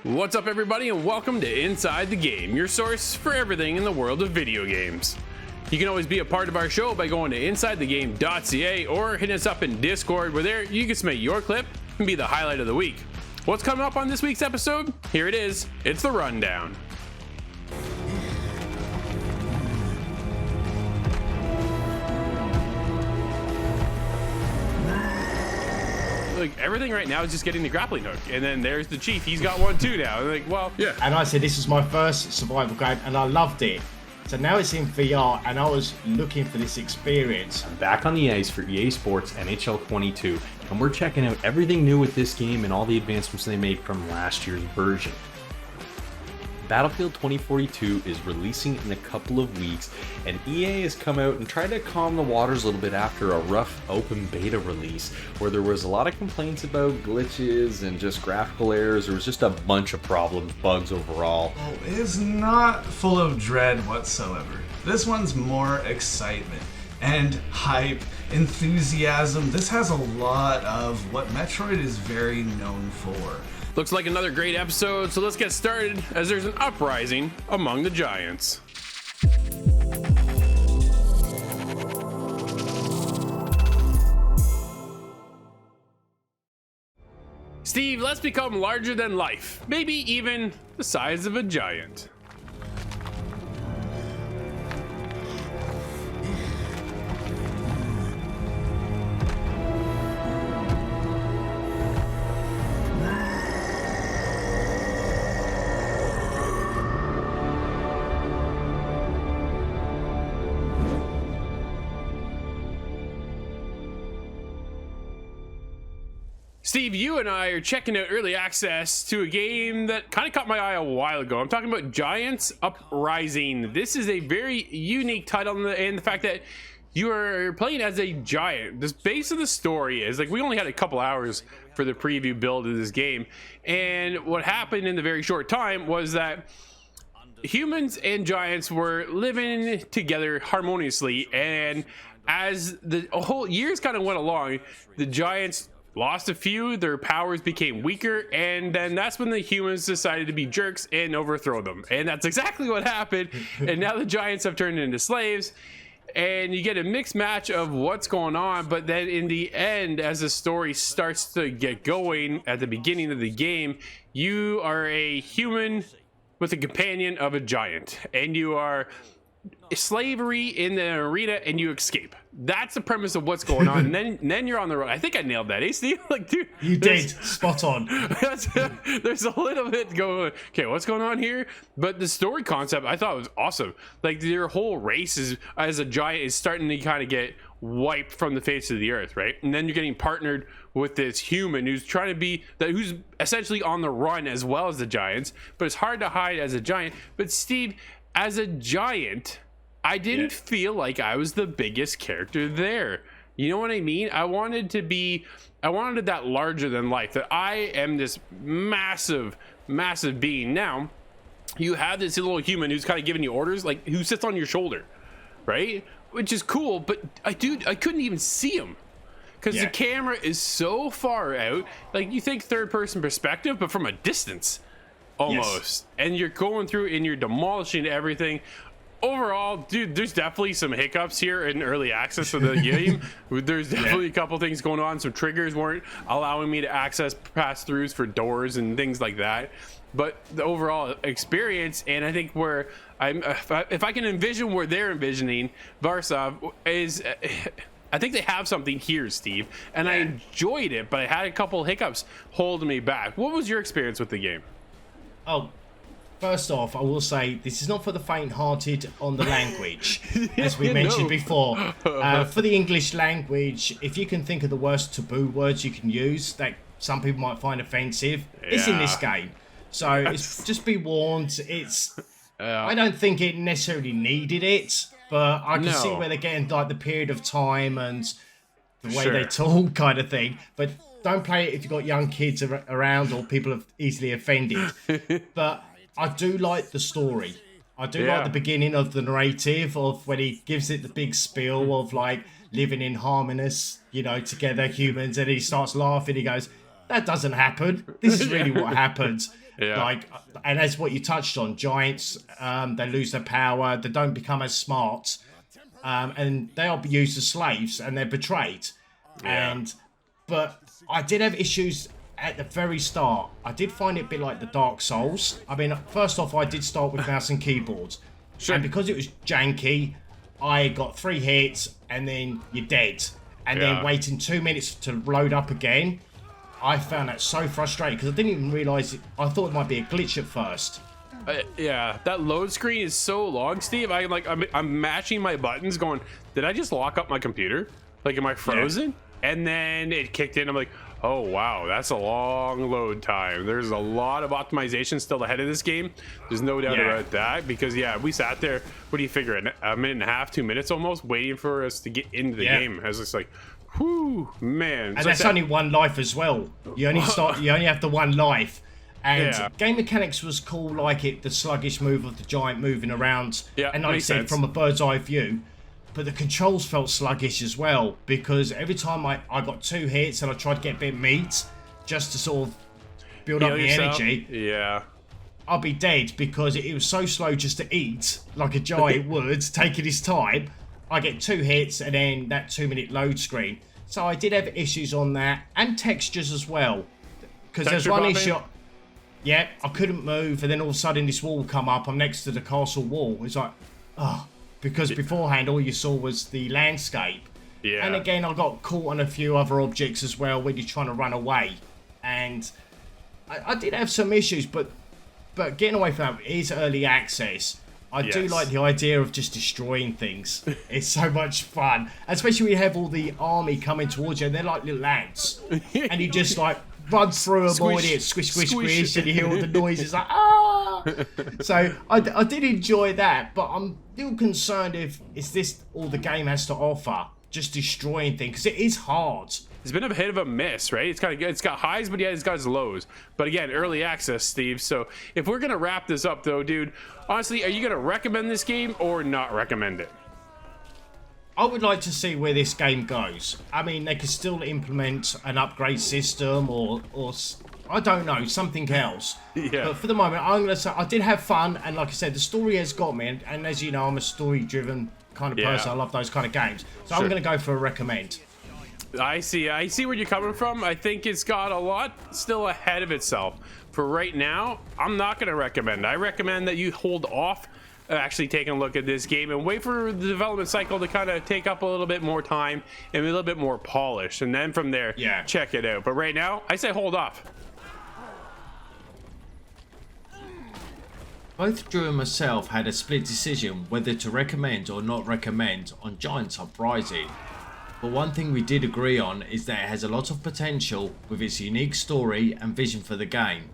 What's up, everybody, and welcome to Inside the Game, your source for everything in the world of video games. You can always be a part of our show by going to insidethegame.ca or hitting us up in Discord, where there you can submit your clip and be the highlight of the week. What's coming up on this week's episode? Here it is. It's the rundown. Like, everything right now is just getting the grappling hook, and then there's the chief. He's got one too now. Like, well, yeah. And I said this was my first survival game, and I loved it. So now it's in VR, and I was looking for this experience. I'm back on the ice for EA Sports NHL 22, and we're checking out everything new with this game and all the advancements they made from last year's version. Battlefield 2042 is releasing in a couple of weeks, and EA has come out and tried to calm the waters a little bit after a rough open beta release where there was a lot of complaints about glitches and just graphical errors. There was just a bunch of problems, bugs overall. Well, it is not full of dread whatsoever. This one's more excitement and hype, enthusiasm. This has a lot of what Metroid is very known for. Looks like another great episode, so let's get started as there's an uprising among the Giants. Steve, let's become larger than life, maybe even the size of a giant. Steve, you and I are checking out early access to a game that kind of caught my eye a while ago. I'm talking about Giants Uprising. This is a very unique title, and the fact that you are playing as a giant. The base of the story is, like, we only had a couple hours for the preview build of this game, and what happened in the very short time was that humans and giants were living together harmoniously, and as the whole years kind of went along, the giants lost a few, their powers became weaker, and then that's when the humans decided to be jerks and overthrow them. And that's exactly what happened. And now the giants have turned into slaves, and you get a mixed match of what's going on. But then in the end, as the story starts to get going at the beginning of the game, you are a human with a companion of a giant, and you are slavery in the arena, and you escape. That's the premise of what's going on. And then you're on the road. I think I nailed that, Steve? Like, dude, You did, spot on. There's a little bit going, okay, what's going on here? But the story concept I thought was awesome. Like, your whole race is, as a giant, is starting to kind of get wiped from the face of the earth, right? And then you're getting partnered with this human who's trying to be that, who's essentially on the run as well as the giants, but it's hard to hide as a giant. But Steve, as a giant, I didn't feel like I was the biggest character there. You know what I mean? I wanted that larger than life, that I am this massive being. Now, you have this little human who's kind of giving you orders, like, who sits on your shoulder, right? Which is cool, but I couldn't even see him because the camera is so far out. Like, you think third person perspective, but from a distance almost. And you're going through and you're demolishing everything. Overall, dude, there's definitely some hiccups here in early access of the game. There's definitely a couple things going on. Some triggers weren't allowing me to access pass-throughs for doors and things like that. But the overall experience, and I think where if I can envision where they're envisioning, Varsov is, I think they have something here, Steve. And I enjoyed it, but I had a couple hiccups holding me back. What was your experience with the game? Oh, first off, I will say this is not for the faint-hearted on the language, as we mentioned before. For the English language, if you can think of the worst taboo words you can use that some people might find offensive, it's in this game. So it's, just be warned. It's I don't think it necessarily needed it, but I can see where they're getting, like, the period of time and the way they talk kind of thing. But don't play it if you've got young kids around or people are easily offended. But I do like the story. I do like the beginning of the narrative of when he gives it the big spiel of, like, living in harmonious, you know, together, humans, and he starts laughing. He goes, that doesn't happen. This is really what happens. Yeah. Like, and that's what you touched on. Giants, they lose their power. They don't become as smart. And they are used as slaves and they're betrayed. Yeah. But I did have issues at the very start. I did find it a bit like the Dark Souls. I mean, first off, I did start with mouse and keyboard. Sure. And because it was janky, I got 3 hits and then you're dead. And then waiting 2 minutes to load up again. I found that so frustrating because I didn't even realise it. I thought it might be a glitch at first. Yeah, that load screen is so long, Steve. I'm matching my buttons going, did I just lock up my computer? Like, am I frozen? Yeah. And then it kicked in. I'm like, oh, wow, that's a long load time. There's a lot of optimization still ahead of this game. There's no doubt about that because, we sat there, what do you figure, a minute and a half, 2 minutes almost, waiting for us to get into the game. I was just like, whew, man. And that's only one life as well. You only have the one life. And game mechanics was cool, like the sluggish move of the giant moving around. Yeah, and like I said, from a bird's eye view. But the controls felt sluggish as well, because every time I got 2 hits and I tried to get a bit of meat, just to sort of build up the energy, I'll be dead because it was so slow just to eat, like a giant would, taking his time. I get 2 hits and then that 2-minute load screen. So I did have issues on that, and textures as well. Because there's one issue. Yeah, I couldn't move, and then all of a sudden this wall would come up. I'm next to the castle wall. It's like, because beforehand all you saw was the landscape. Yeah. And again, I got caught on a few other objects as well when you're trying to run away. And I did have some issues, but getting away from that is early access. I do like the idea of just destroying things. It's so much fun. Especially when you have all the army coming towards you, and they're like little ants. And you just like run through them all, and it's squish, squish, squish, and you hear all the noises like, ah! So I did enjoy that, but I'm still concerned if is this all the game has to offer, just destroying things, because it is hard. It's been a hit of a miss, right? It's kind of good. It's got highs, but it's got its lows. But again, early access, Steve. So if we're gonna wrap this up, though, dude, honestly, are you gonna recommend this game or not recommend it? I would like to see where this game goes. I mean, they could still implement an upgrade system or I don't know, something else. But for the moment, I'm gonna say I did have fun, and like I said, the story has got me. And as you know, I'm a story-driven kind of person. I love those kind of games. So I'm gonna go for a recommend. I see where you're coming from. I think it's got a lot still ahead of itself. For right now, I'm not going to recommend. I recommend that you hold off actually taking a look at this game and wait for the development cycle to kind of take up a little bit more time and be a little bit more polished. And then from there, check it out. But right now, I say hold off. Both Drew and myself had a split decision whether to recommend or not recommend on Giants Uprising. But one thing we did agree on is that it has a lot of potential with its unique story and vision for the game.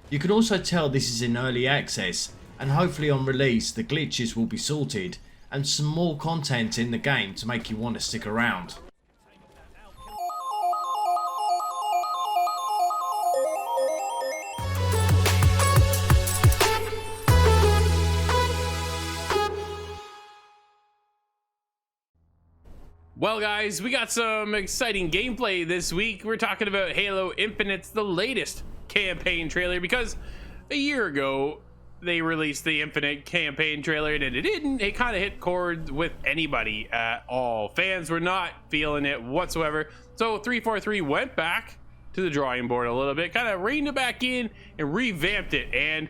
You can also tell this is in early access, and hopefully on release the glitches will be sorted and some more content in the game to make you want to stick around. Well, guys, we got some exciting gameplay this week. We're talking about Halo Infinite's the latest campaign trailer, because a year ago they released the Infinite campaign trailer and it kind of hit chord with anybody at all. Fans were not feeling it whatsoever. So 343 went back to the drawing board a little bit, kind of reined it back in and revamped it. And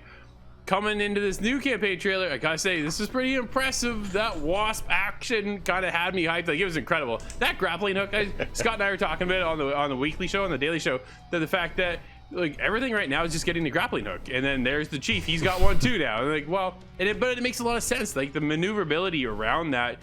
coming into this new campaign trailer, I gotta say, this is pretty impressive. That wasp action kind of had me hyped. Like, it was incredible. That grappling hook, Scott and I were talking about it on the weekly show, on the daily show, that the fact that like everything right now is just getting the grappling hook, and then there's the chief. He's got one too now. And like, well, but it makes a lot of sense. Like the maneuverability around that,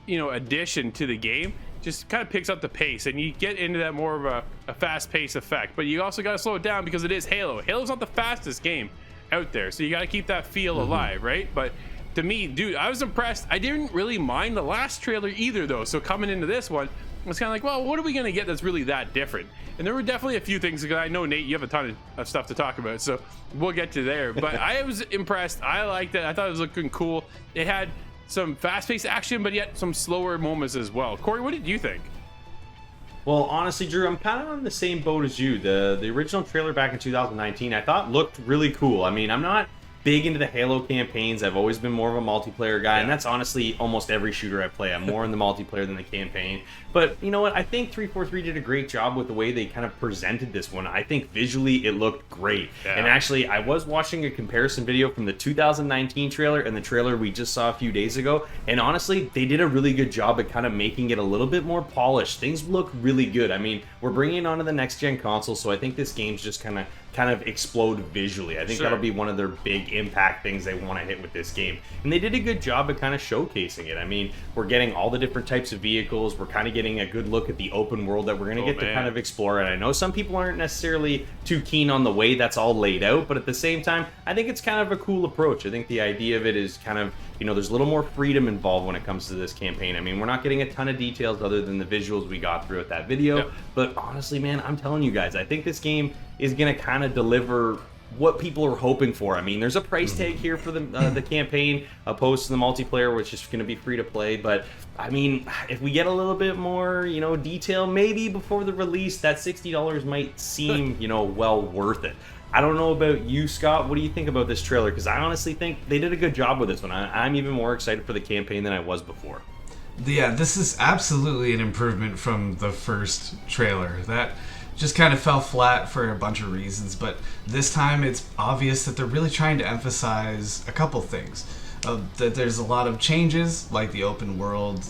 addition to the game just kind of picks up the pace, and you get into that more of a fast-paced effect. But you also got to slow it down because it is Halo. Halo's not the fastest game out there, so you got to keep that feel alive, right? But to me, dude, I was impressed. I didn't really mind the last trailer either, though. So coming into this one, I was kind of like, well, what are we gonna get that's really that different? And there were definitely a few things, because I know, Nate, you have a ton of stuff to talk about, so we'll get to there. But I was impressed. I liked it. I thought it was looking cool. It had some fast-paced action, but yet some slower moments as well. Cory, what did you think? Well, honestly, Drew, I'm kind of on the same boat as you. The original trailer back in 2019, I thought looked really cool. I mean, I'm not big into the Halo campaigns. I've always been more of a multiplayer guy, and that's honestly almost every shooter I play. I'm more in the multiplayer than the campaign. But you know what? I think 343 did a great job with the way they kind of presented this one. I think visually it looked great. Yeah. And actually, I was watching a comparison video from the 2019 trailer and the trailer we just saw a few days ago, and honestly, they did a really good job at kind of making it a little bit more polished. Things look really good. I mean, we're bringing it onto the next-gen console, so I think this game's just kind of explode visually. I think that'll be one of their big impact things they want to hit with this game. And they did a good job of kind of showcasing it. I mean, we're getting all the different types of vehicles. We're kind of getting a good look at the open world that we're going to get to kind of explore. And I know some people aren't necessarily too keen on the way that's all laid out, but at the same time, I think it's kind of a cool approach. I think the idea of it is kind of, you know, there's a little more freedom involved when it comes to this campaign. I mean, we're not getting a ton of details other than the visuals we got throughout that video. But honestly, man, I'm telling you guys, I think this game is going to kind of deliver what people are hoping for. I mean, there's a price tag here for the campaign opposed to the multiplayer, which is going to be free to play. But I mean, if we get a little bit more, you know, detail maybe before the release, that $60 might seem, you know, well worth it. I don't know about you, Scott. What do you think about this trailer? Because I honestly think they did a good job with this one. I'm even more excited for the campaign than I was before. Yeah, this is absolutely an improvement from the first trailer. That just kind of fell flat for a bunch of reasons, but this time it's obvious that they're really trying to emphasize a couple things. That there's a lot of changes, like the open world,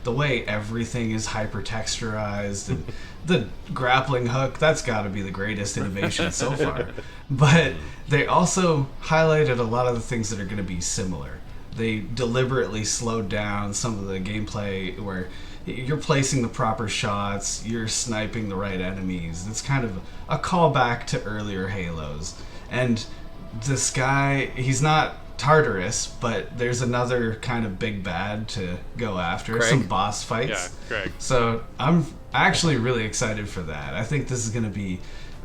the way everything is hyper texturized, and the grappling hook. That's got to be the greatest innovation so far. But they also highlighted a lot of the things that are going to be similar. They deliberately slowed down some of the gameplay where you're placing the proper shots, you're sniping the right enemies. It's kind of a callback to earlier Halos. And this guy, he's not Tartarus, but there's another kind of big bad to go after. Craig. Some boss fights. Yeah, Craig. So I'm actually really excited for that. I think this is going to be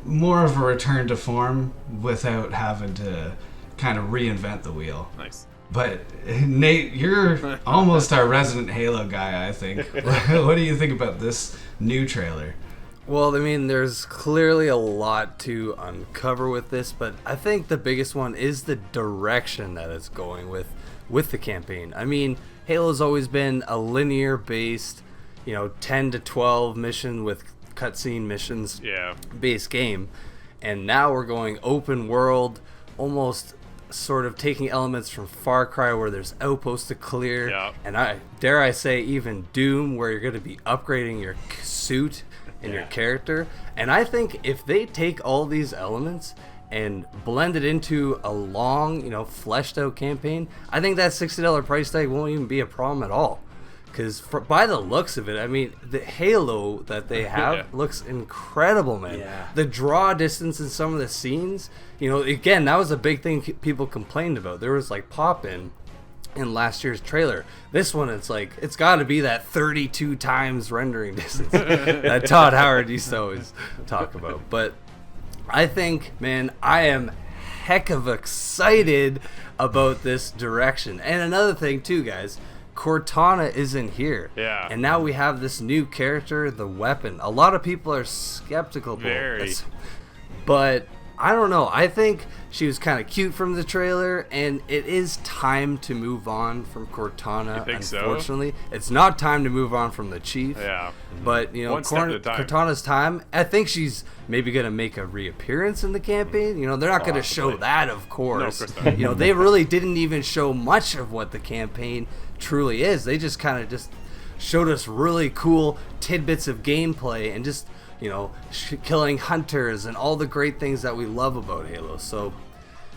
more of a return to form without having to kind of reinvent the wheel. Nice. But Nate, you're almost our resident Halo guy, I think. What do you think about this new trailer? Well, I mean, there's clearly a lot to uncover with this, but I think the biggest one is the direction that it's going with the campaign. I mean, Halo's always been a linear-based, 10 to 12 mission with cutscene missions based game, and now we're going open world, almost sort of taking elements from Far Cry where there's outposts to clear, and dare I say even Doom, where you're going to be upgrading your suit and your character. And I think if they take all these elements and blend it into a long, fleshed out campaign, I think that $60 price tag won't even be a problem at all. Because by the looks of it, I mean, the Halo that they have looks incredible, man. Yeah. The draw distance in some of the scenes, again, that was a big thing people complained about. There was like pop-in last year's trailer. This one, it's like, it's got to be that 32 times rendering distance that Todd Howard used to always talk about. But I think, man, I am heck of excited about this direction. And another thing, too, guys, Cortana isn't here. Yeah. And now we have this new character, the weapon. A lot of people are skeptical about this. But I don't know. I think she was kind of cute from the trailer, and it is time to move on from Cortana. You think unfortunately, it's not time to move on from the Chief. Yeah. But Cortana's time. I think she's maybe gonna make a reappearance in the campaign. They're not gonna show that, of course. No, they really didn't even show much of what the campaign truly is. They just kind of showed us really cool tidbits of gameplay and just killing hunters and all the great things that we love about Halo. So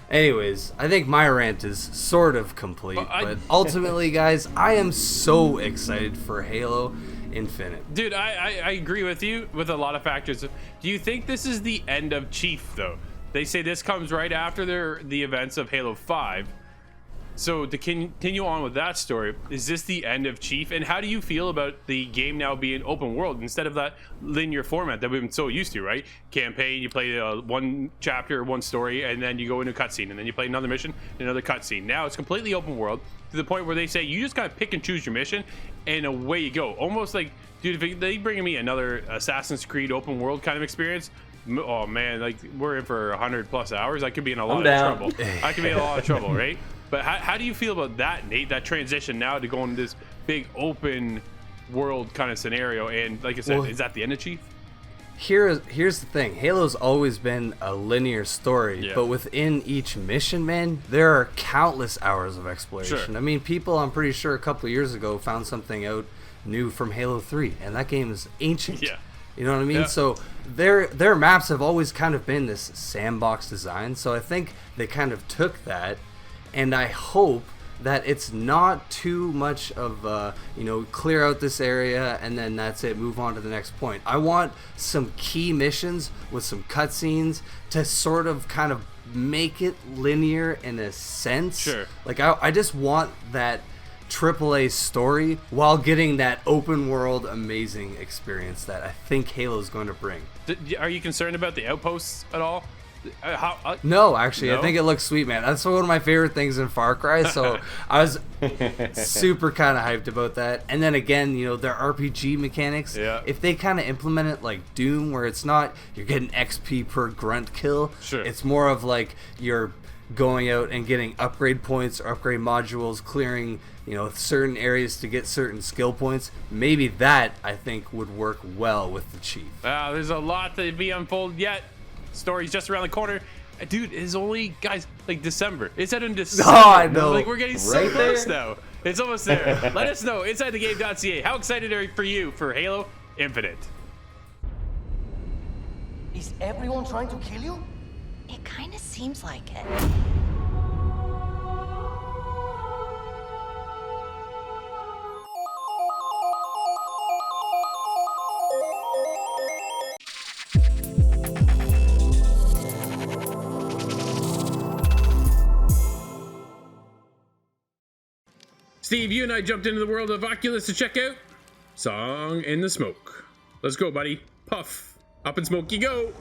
anyways, I think my rant is sort of complete, but ultimately, guys, I am so excited for Halo Infinite. Dude, I agree with you with a lot of factors. Do you think this is the end of Chief, though? They say this comes right after the events of Halo 5. So to continue on with that story, is this the end of Chief? And how do you feel about the game now being open world instead of that linear format that we've been so used to, right? Campaign, you play one chapter, one story, and then you go into a cutscene, and then you play another mission, another cutscene. Now it's completely open world to the point where they say you just kind of pick and choose your mission, and away you go. Almost like, dude, if they bring me another Assassin's Creed open world kind of experience, oh man, like we're in for 100+ hours. I could be in a lot of trouble. I could be in a lot of trouble, right? But how do you feel about that, Nate? That transition now to go into this big open world kind of scenario? And like I said, is that the end of Chief? Here's the thing. Halo's always been a linear story, but within each mission, man, there are countless hours of exploration. Sure. I mean, people, I'm pretty sure a couple of years ago found something out new from Halo 3, and that game is ancient. Yeah. You know what I mean? Yeah. So their maps have always kind of been this sandbox design. So I think they kind of took that, and I hope that it's not too much of clear out this area and then that's it, move on to the next point. I want some key missions with some cutscenes to sort of kind of make it linear in a sense. Sure. Like I just want that AAA story while getting that open world amazing experience that I think Halo's going to bring. Are you concerned about the outposts at all? No, actually, No? I think it looks sweet, man. That's one of my favorite things in Far Cry, so I was super kind of hyped about that. And then again, their RPG mechanics, if they kind of implement it like Doom, where it's not you're getting XP per grunt kill, it's more of like you're going out and getting upgrade points or upgrade modules, clearing certain areas to get certain skill points. Maybe that, I think, would work well with the Chief. There's a lot to be unfolded yet. Story's just around the corner. Dude, it's only, guys, like December. It's out in December. Oh, I know. Like, we're getting so close now. It's almost there. Let us know, InsideTheGame.ca. How excited are you for Halo Infinite? Is everyone trying to kill you? It kind of seems like it. Steve, you and I jumped into the world of Oculus to check out Song in the Smoke. Let's go, buddy. Puff. Up in smoke you go.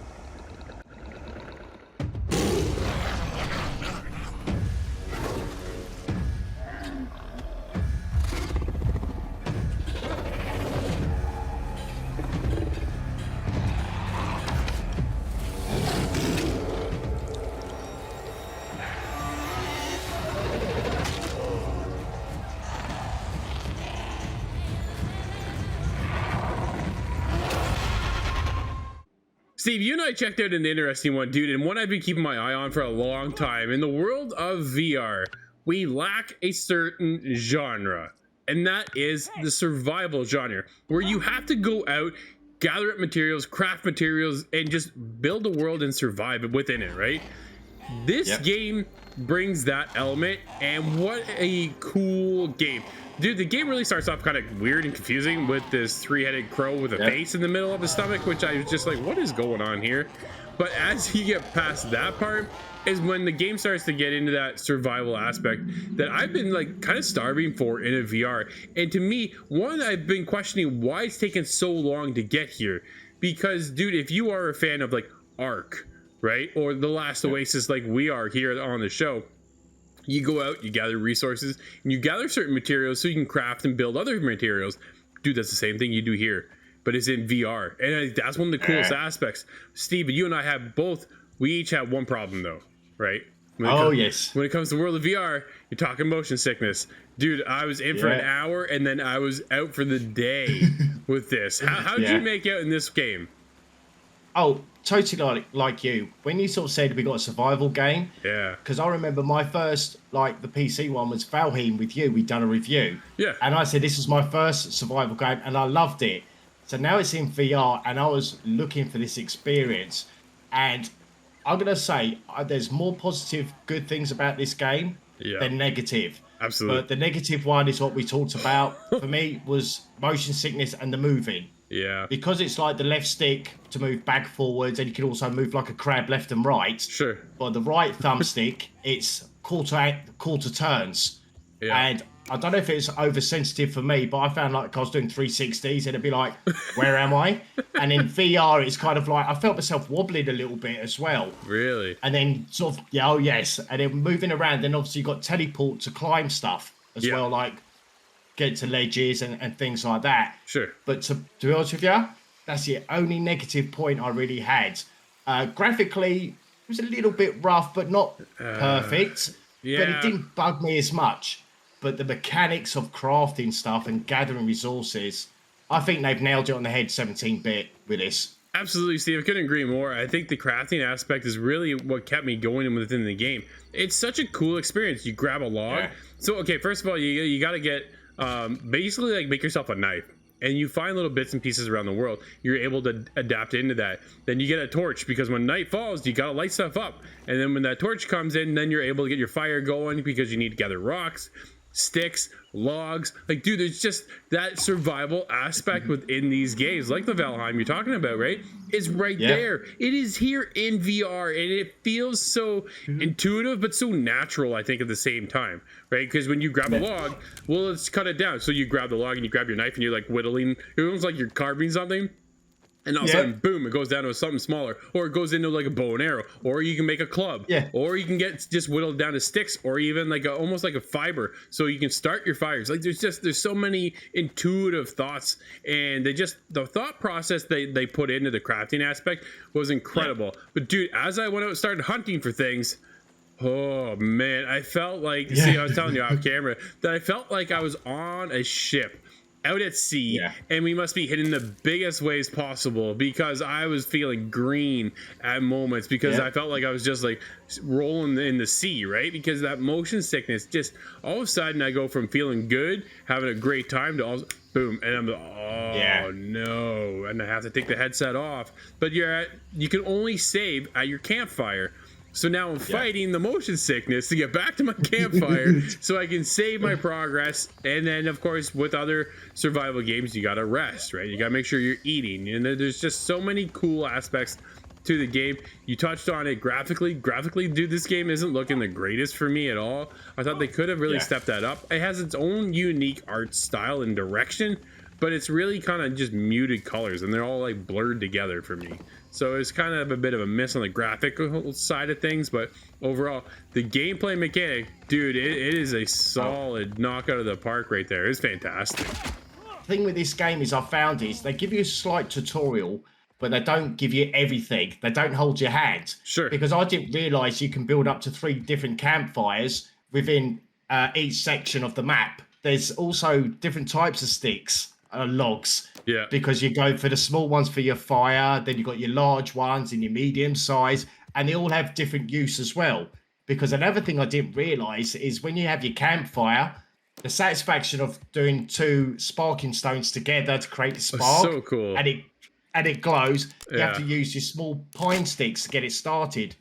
Steve, you and I checked out an interesting one, dude, and one I've been keeping my eye on for a long time. In the world of VR, we lack a certain genre, and that is the survival genre, where you have to go out, gather up materials, craft materials, and just build a world and survive within it, right? This game brings that element, and what a cool game. Dude, the game really starts off kind of weird and confusing with this three-headed crow with a face in the middle of his stomach, which I was just like, what is going on here? But as you get past that part is when the game starts to get into that survival aspect that I've been like kind of starving for in a VR. And to me, one, I've been questioning why it's taken so long to get here. Because, dude, if you are a fan of like Ark, right, or The Last Oasis like we are here on the show, you go out, you gather resources, and you gather certain materials so you can craft and build other materials. Dude, that's the same thing you do here, but it's in VR. And that's one of the coolest aspects. Steve, you and I have both, we each have one problem though, right? When it comes to World of VR, you're talking motion sickness. Dude, I was in for an hour and then I was out for the day with this. How did you make out in this game? Oh, totally like you. When you sort of said we got a survival game, because I remember my first, like the PC one was Valheim with you. We'd done a review, and I said this was my first survival game, and I loved it. So now it's in VR, and I was looking for this experience, and I'm gonna say there's more positive, good things about this game than negative. Absolutely. But the negative one is what we talked about. For me, was motion sickness and the moving. Yeah. Because it's like the left stick to move back forwards, and you can also move like a crab left and right. Sure. But the right thumbstick, it's quarter turns. Yeah. And I don't know if it's oversensitive for me, but I found like I was doing 360s and it'd be like, where am I? And in VR, it's kind of like, I felt myself wobbling a little bit as well. Really? And then sort of, yeah, oh yes. And then moving around, then obviously you got teleport to climb stuff as well, like get to ledges and things like that. Sure. But to be honest with you, that's the only negative point I really had. Graphically, it was a little bit rough, but not perfect. Yeah. But it didn't bug me as much. But the mechanics of crafting stuff and gathering resources, I think they've nailed it on the head 17-bit with this. Absolutely, Steve. I couldn't agree more. I think the crafting aspect is really what kept me going within the game. It's such a cool experience. You grab a log. Yeah. So, okay, first of all, you got to get, basically, like, make yourself a knife. And you find little bits and pieces around the world. You're able to adapt into that. Then you get a torch, because when night falls, you got to light stuff up. And then when that torch comes in, then you're able to get your fire going, because you need to gather rocks, sticks, logs. Like, dude, there's just that survival aspect within these games, like the Valheim you're talking about, right? It's right there. It is here in VR, and it feels so intuitive, but so natural, I think, at the same time, right? Because when you grab a log, well, let's cut it down. So you grab the log and you grab your knife and you're like whittling. It almost like you're carving something. And all of a sudden, boom, it goes down to something smaller, or it goes into like a bow and arrow, or you can make a club, or you can get just whittled down to sticks, or even like almost like a fiber, so you can start your fires. Like there's so many intuitive thoughts, and the thought process they put into the crafting aspect was incredible. But dude, as I went out and started hunting for things, oh man, I felt like, see, I was telling you off camera that I felt like I was on a ship out at sea, and we must be hitting the biggest waves possible, because I was feeling green at moments, because I felt like I was just like rolling in the sea, right? Because that motion sickness, just all of a sudden I go from feeling good, having a great time, to all boom, and I'm like, no, and I have to take the headset off. But you can only save at your campfire. So now I'm fighting the motion sickness to get back to my campfire so I can save my progress. And then, of course, with other survival games, you got to rest, right? You got to make sure you're eating. And there's just so many cool aspects to the game. You touched on it graphically. Graphically, dude, this game isn't looking the greatest for me at all. I thought they could have really stepped that up. It has its own unique art style and direction, but it's really kind of just muted colors, and they're all like blurred together for me. So it's kind of a bit of a miss on the graphical side of things, but overall, the gameplay mechanic, dude, it is a solid knockout of the park right there. It's fantastic. The thing with this game is I found is they give you a slight tutorial, but they don't give you everything. They don't hold your hand. Sure. Because I didn't realise you can build up to 3 different campfires within each section of the map. There's also different types of sticks. Logs, because you go for the small ones for your fire, then you got your large ones and your medium size, and they all have different use as well. Because another thing I didn't realize is when you have your campfire, the satisfaction of doing 2 sparking stones together to create a spark, so cool, and it glows. You have to use your small pine sticks to get it started.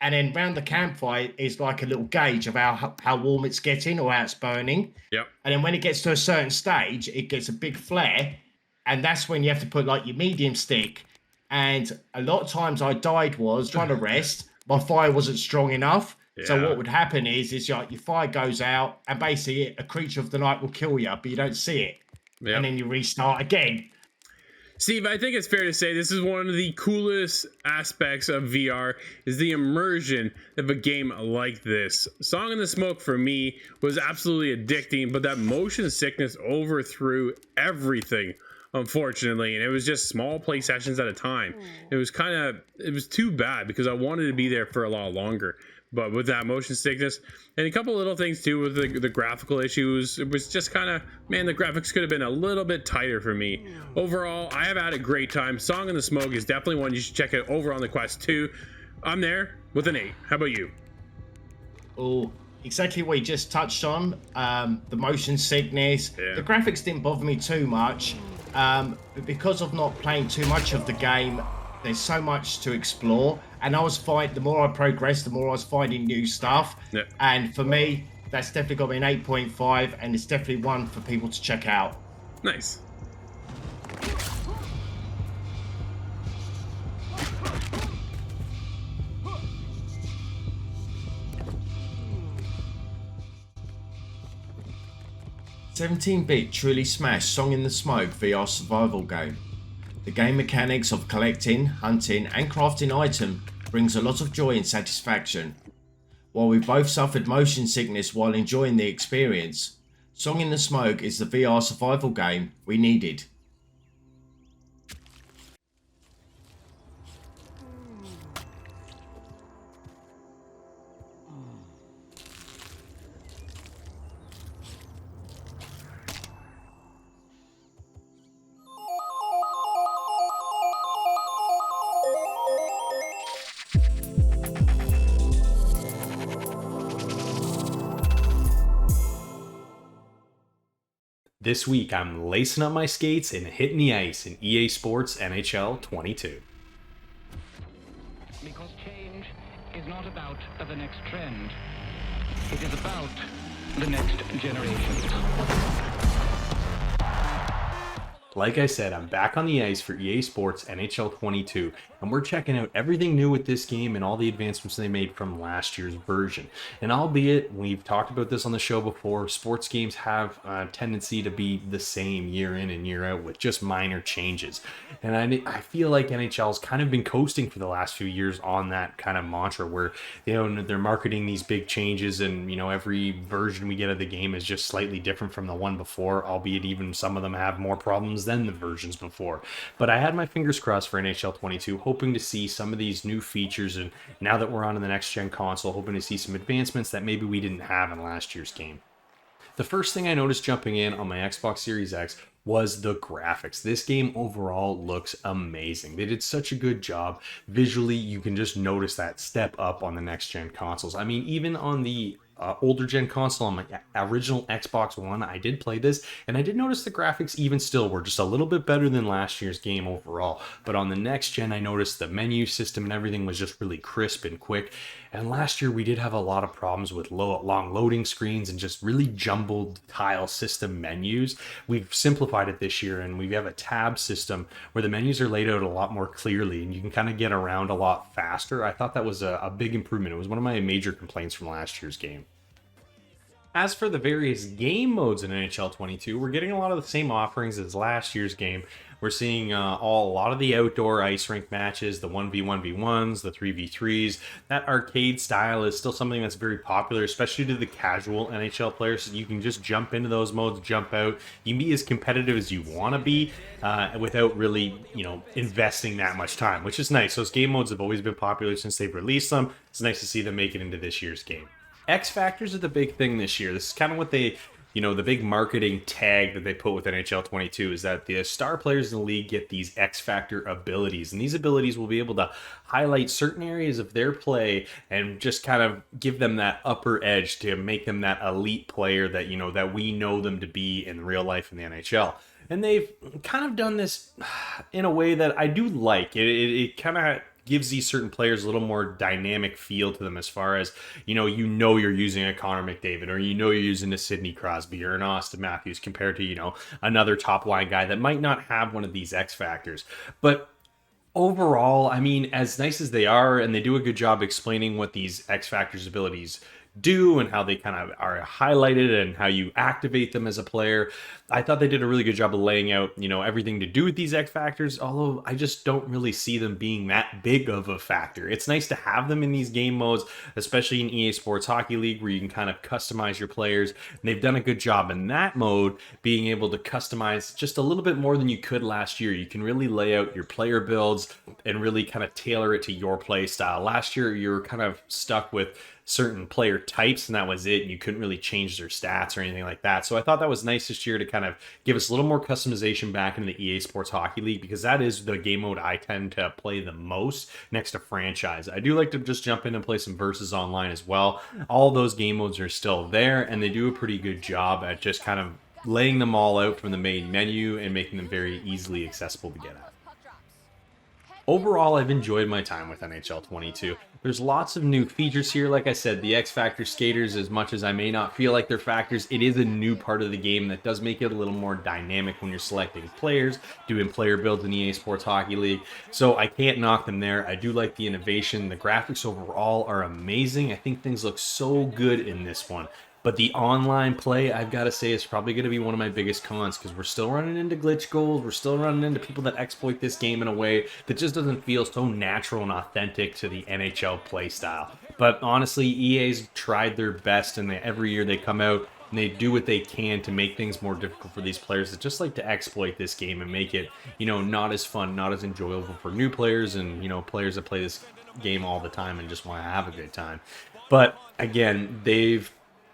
And then round the campfire is like a little gauge of how warm it's getting or how it's burning. Yep. And then when it gets to a certain stage, it gets a big flare. And that's when you have to put like your medium stick. And a lot of times I died was trying to rest. My fire wasn't strong enough. So what would happen is like your fire goes out and basically a creature of the night will kill you, but you don't see it. And then you restart again. Steve, I think it's fair to say this is one of the coolest aspects of VR, is the immersion of a game like this. Song in the Smoke for me was absolutely addicting, but that motion sickness overthrew everything, unfortunately, and it was just small play sessions at a time. It was too bad, because I wanted to be there for a lot longer. But with that motion sickness and a couple little things too with the graphical issues, it was just kind of, man, the graphics could have been a little bit tighter for me. Overall, I have had a great time. Song in the Smoke is definitely one you should check out over on the Quest 2. I'm there with an 8. How about you? Oh, exactly what you just touched on. The motion sickness. The graphics didn't bother me too much. But because of not playing too much of the game, there's so much to explore. And the more I progressed, the more I was finding new stuff. And for me, that's definitely got me an 8.5, and it's definitely one for people to check out. Nice. 17-bit truly smashed Song in the Smoke VR survival game. The game mechanics of collecting, hunting and crafting items brings a lot of joy and satisfaction. While we both suffered motion sickness while enjoying the experience, Song in the Smoke is the VR survival game we needed. This week, I'm lacing up my skates and hitting the ice in EA Sports NHL 22. Because change is not about the next trend. It is about the next generation. Like I said, I'm back on the ice for EA Sports NHL 22, and we're checking out everything new with this game and all the advancements they made from last year's version. And albeit, we've talked about this on the show before, sports games have a tendency to be the same year in and year out with just minor changes. And I feel like NHL's kind of been coasting for the last few years on that kind of mantra where, you know, they're marketing these big changes and, you know, every version we get of the game is just slightly different from the one before, albeit even some of them have more problems than the versions before. But I had my fingers crossed for NHL 22, hoping to see some of these new features, and now that we're on to the next gen console, hoping to see some advancements that maybe we didn't have in last year's game. The first thing I noticed jumping in on my Xbox Series X was the graphics. This game overall looks amazing. They did such a good job. Visually, you can just notice that step up on the next gen consoles. I mean, even on the older gen console, on my original Xbox One, I did play this, and I did notice the graphics even still were just a little bit better than last year's game overall. But on the next gen, I noticed the menu system and everything was just really crisp and quick. And last year, we did have a lot of problems with long loading screens and just really jumbled tile system menus. We've simplified it this year, and we have a tab system where the menus are laid out a lot more clearly, and you can kind of get around a lot faster. I thought that was a big improvement. It was one of my major complaints from last year's game. As for the various game modes in NHL 22, we're getting a lot of the same offerings as last year's game. We're seeing a lot of the outdoor ice rink matches, the 1v1v1s, the 3v3s. That arcade style is still something that's very popular, especially to the casual NHL players. You can just jump into those modes, jump out. You can be as competitive as you want to be without really, investing that much time, which is nice. Those game modes have always been popular since they've released them. It's nice to see them make it into this year's game. X Factors are the big thing this year. This is kind of what they, the big marketing tag that they put with NHL 22 is that the star players in the league get these X Factor abilities. And these abilities will be able to highlight certain areas of their play and just kind of give them that upper edge to make them that elite player that, that we know them to be in real life in the NHL. And they've kind of done this in a way that I do like. It kind of gives these certain players a little more dynamic feel to them as far as, you're using a Connor McDavid, or you're using a Sidney Crosby or an Austin Matthews compared to, another top line guy that might not have one of these X factors. But overall, I mean, as nice as they are, and they do a good job explaining what these X factors abilities do and how they kind of are highlighted and how you activate them as a player, I thought they did a really good job of laying out, everything to do with these X factors, although I just don't really see them being that big of a factor. It's nice to have them in these game modes, especially in EA Sports Hockey League, where you can kind of customize your players. And they've done a good job in that mode, being able to customize just a little bit more than you could last year. You can really lay out your player builds and really kind of tailor it to your play style. Last year, you were kind of stuck with certain player types, and that was it. You couldn't really change their stats or anything like that. So I thought that was nice this year to kind of give us a little more customization back into the EA Sports Hockey League, because that is the game mode I tend to play the most next to franchise. I do like to just jump in and play some versus online as well. All those game modes are still there, and they do a pretty good job at just kind of laying them all out from the main menu and making them very easily accessible to get at. Overall, I've enjoyed my time with NHL 22. There's lots of new features here. Like I said, the X Factor skaters, as much as I may not feel like they're factors, it is a new part of the game that does make it a little more dynamic when you're selecting players, doing player builds in EA Sports Hockey League. So I can't knock them there. I do like the innovation. The graphics overall are amazing. I think things look so good in this one. But the online play, I've got to say, is probably going to be one of my biggest cons, because we're still running into glitch goals. We're still running into people that exploit this game in a way that just doesn't feel so natural and authentic to the NHL play style. But honestly, EA's tried their best, and every year they come out and they do what they can to make things more difficult for these players that just like to exploit this game and make it, not as fun, not as enjoyable for new players and, players that play this game all the time and just want to have a good time. But again, they've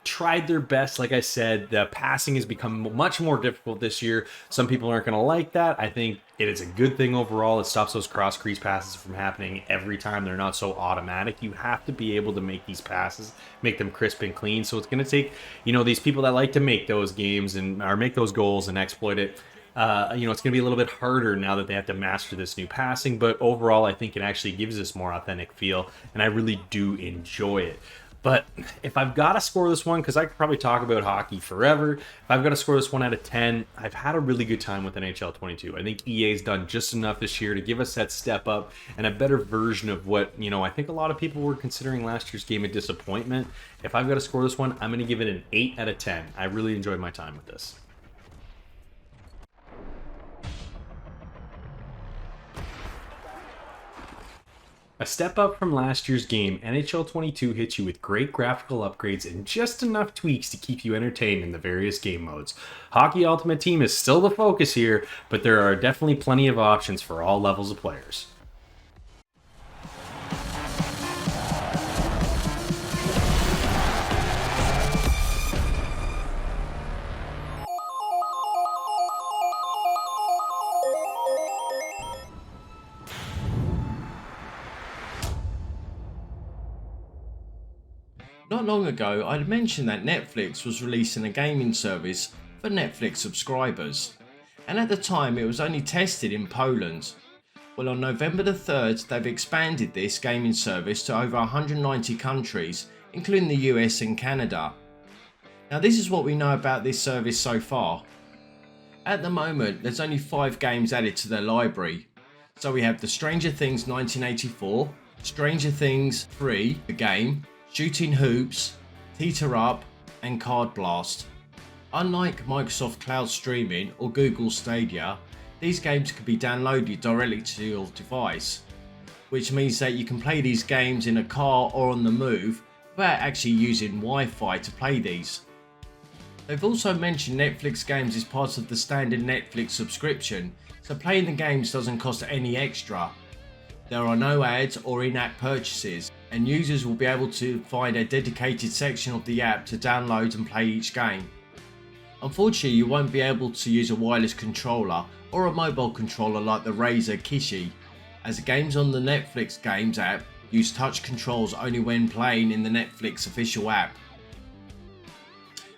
tried their best. Like I said, the passing has become much more difficult this year. Some people aren't going to like that. I think it is a good thing overall. It stops those cross crease passes from happening every time. They're not so automatic. You have to be able to make these passes, make them crisp and clean. So it's going to take, these people that like to make those games or make those goals and exploit it. It's going to be a little bit harder now that they have to master this new passing. But overall, I think it actually gives this more authentic feel, and I really do enjoy it. But if I've got to score this one, because I could probably talk about hockey forever, if I've got to score this one out of 10, I've had a really good time with NHL 22. I think EA's done just enough this year to give us that step up and a better version of what, I think a lot of people were considering last year's game a disappointment. If I've got to score this one, I'm going to give it an 8 out of 10. I really enjoyed my time with this. A step up from last year's game, NHL 22 hits you with great graphical upgrades and just enough tweaks to keep you entertained in the various game modes. Hockey Ultimate Team is still the focus here, but there are definitely plenty of options for all levels of players. Not long ago, I'd mentioned that Netflix was releasing a gaming service for Netflix subscribers, and at the time it was only tested in Poland. Well, on November the 3rd, they've expanded this gaming service to over 190 countries, including the US and Canada. Now, this is what we know about this service so far. At the moment, there's only 5 games added to their library. So we have the Stranger Things 1984, Stranger Things 3, the game, Shooting Hoops, Teeter Up, and Card Blast. Unlike Microsoft Cloud Streaming or Google Stadia, these games can be downloaded directly to your device, which means that you can play these games in a car or on the move without actually using Wi-Fi to play these. They've also mentioned Netflix games is part of the standard Netflix subscription, so playing the games doesn't cost any extra. There are no ads or in-app purchases, and users will be able to find a dedicated section of the app to download and play each game. Unfortunately, you won't be able to use a wireless controller or a mobile controller like the Razer Kishi, as the games on the Netflix Games app use touch controls only when playing in the Netflix official app.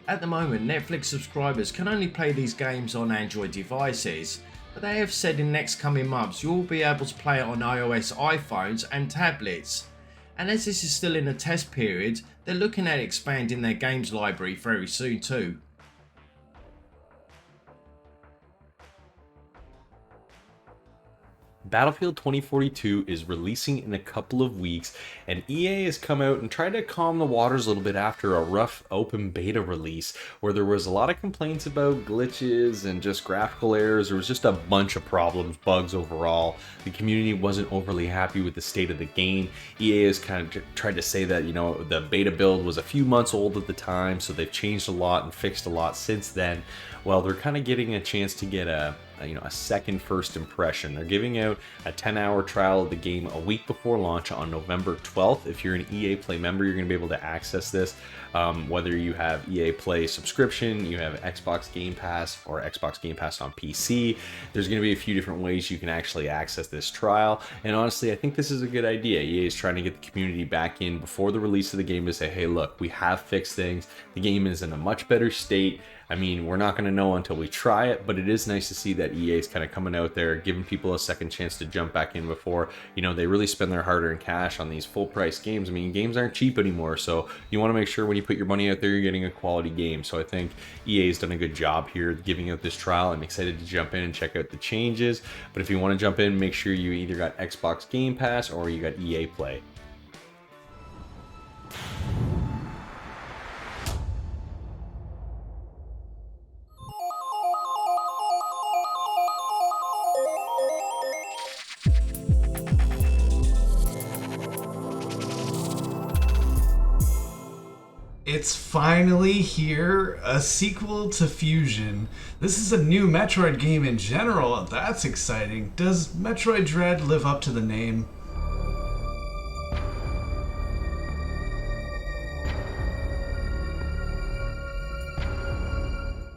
At the moment, Netflix subscribers can only play these games on Android devices, but they have said in next coming months you will be able to play it on iOS iPhones and tablets. And as this is still in a test period, they're looking at expanding their games library very soon too. Battlefield 2042 is releasing in a couple of weeks, and EA has come out and tried to calm the waters a little bit after a rough open beta release where there was a lot of complaints about glitches and just graphical errors. There was just a bunch of problems, bugs overall. The community wasn't overly happy with the state of the game. EA has kind of tried to say that, the beta build was a few months old at the time, so they've changed a lot and fixed a lot since then. Well, they're kind of getting a chance to get a second first impression. They're giving out a 10-hour trial of the game a week before launch on November 12th. If you're an EA Play member, you're going to be able to access this. Whether you have EA Play subscription, you have Xbox Game Pass, or Xbox Game Pass on PC, there's going to be a few different ways you can actually access this trial. And honestly, I think this is a good idea. EA is trying to get the community back in before the release of the game to say, hey, look, we have fixed things. The game is in a much better state. I mean, we're not going to know until we try it, but it is nice to see that EA is kind of coming out there, giving people a second chance to jump back in before, they really spend their hard-earned cash on these full-price games. I mean, games aren't cheap anymore, so you want to make sure when you put your money out there, you're getting a quality game. So I think EA has done a good job here giving out this trial. I'm excited to jump in and check out the changes, but if you want to jump in, make sure you either got Xbox Game Pass or you got EA Play. It's finally here, a sequel to Fusion. This is a new Metroid game in general, that's exciting. Does Metroid Dread live up to the name?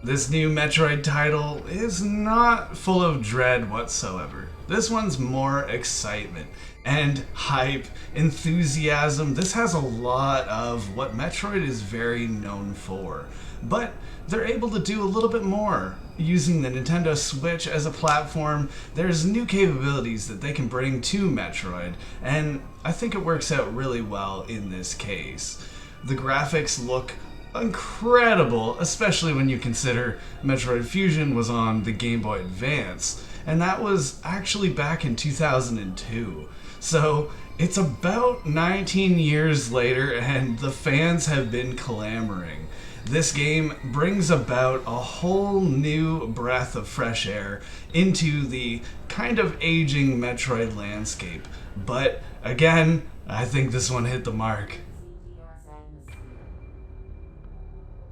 This new Metroid title is not full of dread whatsoever. This one's more excitement and hype, enthusiasm. This has a lot of what Metroid is very known for. But they're able to do a little bit more. Using the Nintendo Switch as a platform, there's new capabilities that they can bring to Metroid, and I think it works out really well in this case. The graphics look incredible, especially when you consider Metroid Fusion was on the Game Boy Advance, and that was actually back in 2002. So it's about 19 years later, and the fans have been clamoring. This game brings about a whole new breath of fresh air into the kind of aging Metroid landscape. But again, I think this one hit the mark.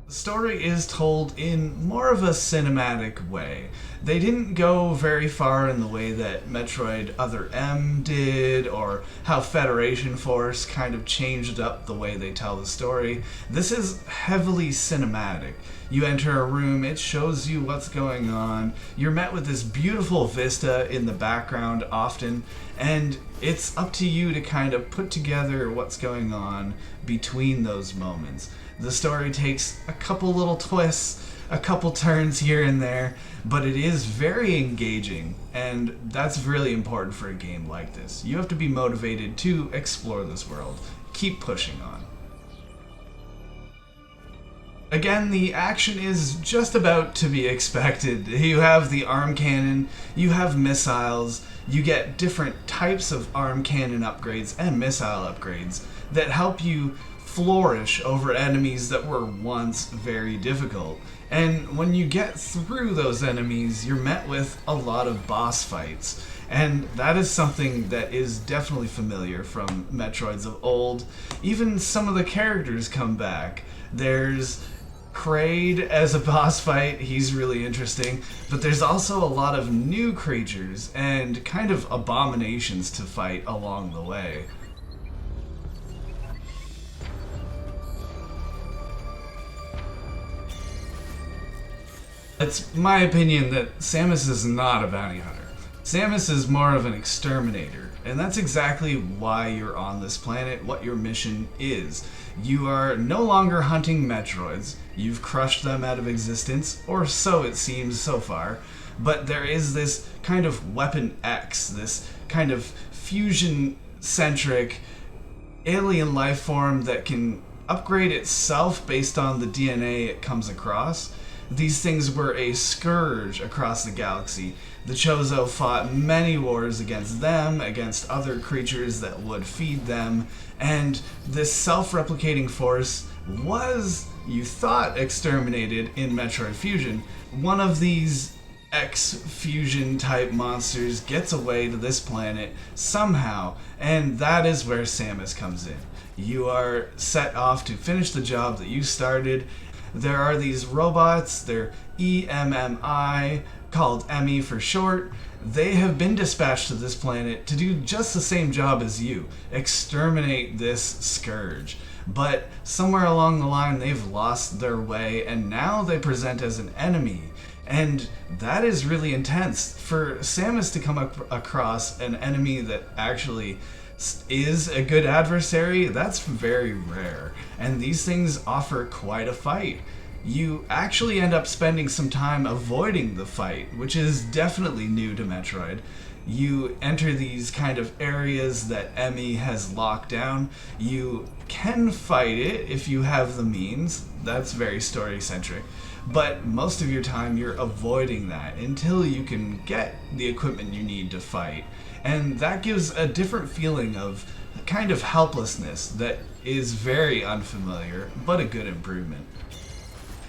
The story is told in more of a cinematic way. They didn't go very far in the way that Metroid Other M did, or how Federation Force kind of changed up the way they tell the story. This is heavily cinematic. You enter a room, it shows you what's going on, you're met with this beautiful vista in the background often, and it's up to you to kind of put together what's going on between those moments. The story takes a couple little twists, a couple turns here and there, but it is very engaging, and that's really important for a game like this. You have to be motivated to explore this world. Keep pushing on. Again, the action is just about to be expected. You have the arm cannon, you have missiles, you get different types of arm cannon upgrades and missile upgrades that help you flourish over enemies that were once very difficult. And when you get through those enemies, you're met with a lot of boss fights. And that is something that is definitely familiar from Metroids of old. Even some of the characters come back. There's Kraid as a boss fight, he's really interesting, but there's also a lot of new creatures and kind of abominations to fight along the way. It's my opinion that Samus is not a bounty hunter. Samus is more of an exterminator, and that's exactly why you're on this planet, what your mission is. You are no longer hunting Metroids, you've crushed them out of existence, or so it seems so far, but there is this kind of Weapon X, this kind of fusion-centric alien life form that can upgrade itself based on the DNA it comes across. These things were a scourge across the galaxy. The Chozo fought many wars against them, against other creatures that would feed them, and this self-replicating force was, you thought, exterminated in Metroid Fusion. One of these X-fusion type monsters gets away to this planet somehow, and that is where Samus comes in. You are set off to finish the job that you started. There are these robots, they're EMMI, called Emmy for short. They have been dispatched to this planet to do just the same job as you, exterminate this scourge. But somewhere along the line they've lost their way, and now they present as an enemy. And that is really intense. For Samus to come across an enemy that actually is a good adversary, that's very rare. And these things offer quite a fight. You actually end up spending some time avoiding the fight, which is definitely new to Metroid. You enter these kind of areas that Emmy has locked down. You can fight it if you have the means. That's very story-centric. But most of your time you're avoiding that until you can get the equipment you need to fight. And that gives a different feeling of kind of helplessness that is very unfamiliar, but a good improvement.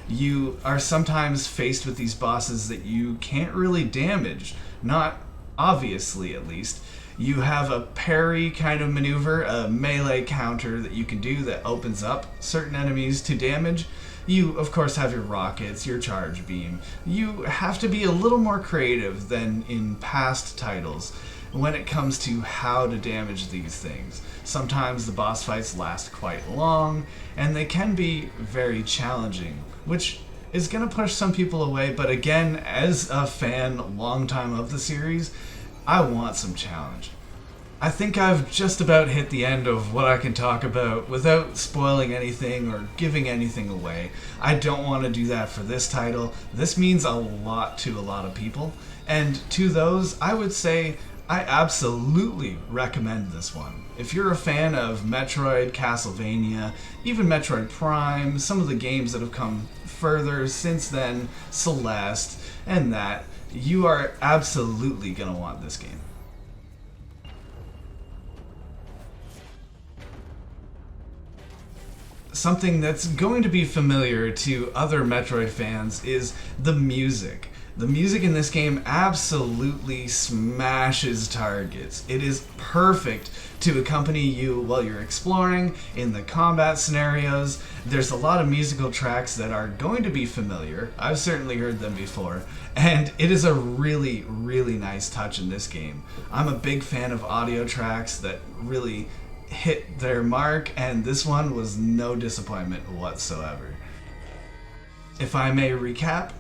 You are sometimes faced with these bosses that you can't really damage, not obviously at least. You have a parry kind of maneuver, a melee counter that you can do that opens up certain enemies to damage. You, of course, have your rockets, your charge beam. You have to be a little more creative than in past titles when it comes to how to damage these things. Sometimes the boss fights last quite long, and they can be very challenging, which is going to push some people away, but again, as a fan, long time of the series, I want some challenge. I think I've just about hit the end of what I can talk about without spoiling anything or giving anything away. I don't want to do that for this title. This means a lot to a lot of people, and to those, I would say I absolutely recommend this one. If you're a fan of Metroid, Castlevania, even Metroid Prime, some of the games that have come further since then, Celeste, and that, you are absolutely going to want this game. Something that's going to be familiar to other Metroid fans is the music. The music in this game absolutely smashes targets. It is perfect to accompany you while you're exploring in the combat scenarios. There's a lot of musical tracks that are going to be familiar. I've certainly heard them before, and it is a really, really nice touch in this game. I'm a big fan of audio tracks that really hit their mark, and this one was no disappointment whatsoever. If I may recap,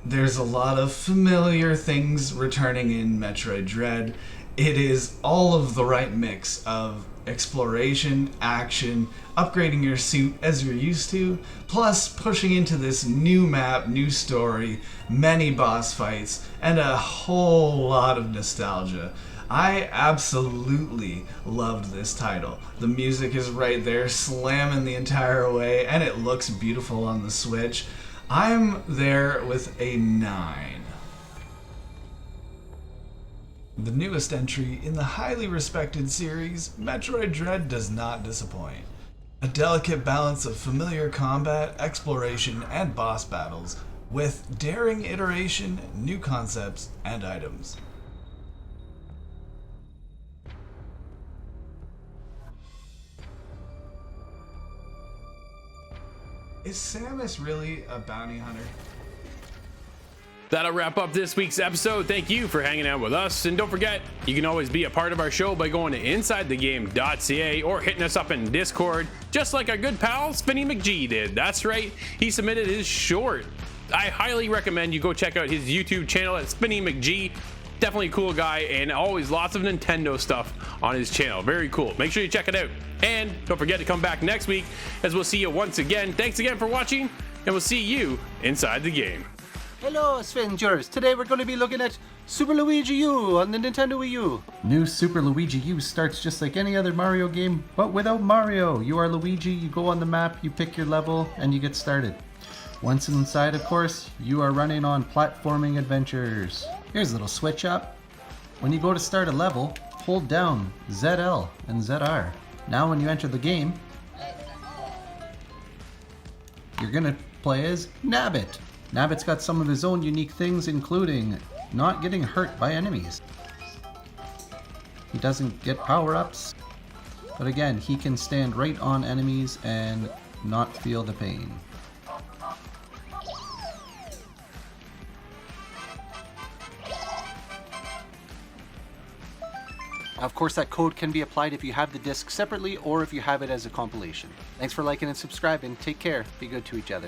there's a lot of familiar things returning in Metroid Dread. It is all of the right mix of exploration, action, upgrading your suit as you're used to, plus pushing into this new map, new story, many boss fights, and a whole lot of nostalgia. I absolutely loved this title. The music is right there, slamming the entire way, and it looks beautiful on the Switch. I'm there with a 9. The newest entry in the highly respected series, Metroid Dread does not disappoint. A delicate balance of familiar combat, exploration, and boss battles, with daring iteration, new concepts, and items. Is Samus really a bounty hunter? That'll wrap up this week's episode. Thank you for hanging out with us. And don't forget, you can always be a part of our show by going to InsideTheGame.ca or hitting us up in Discord, just like our good pal Spinny McGee did. That's right, he submitted his short. I highly recommend you go check out his YouTube channel at Spinny McGee. Definitely a cool guy, and always lots of Nintendo stuff on his channel. Very cool. Make sure you check it out. And don't forget to come back next week, as we'll see you once again. Thanks again for watching, and we'll see you inside the game. Hello, Svengers. Today we're going to be looking at Super Luigi U on the Nintendo Wii U. New Super Luigi U starts just like any other Mario game, but without Mario. You are Luigi, you go on the map, you pick your level, and you get started. Once inside, of course, you are running on platforming adventures. Here's a little switch up. When you go to start a level, hold down ZL and ZR. Now when you enter the game, you're gonna play as Nabbit. Nabbit's got some of his own unique things, including not getting hurt by enemies. He doesn't get power-ups, but again, he can stand right on enemies and not feel the pain. Of course, that code can be applied if you have the disc separately or if you have it as a compilation. Thanks for liking and subscribing. Take care. Be good to each other.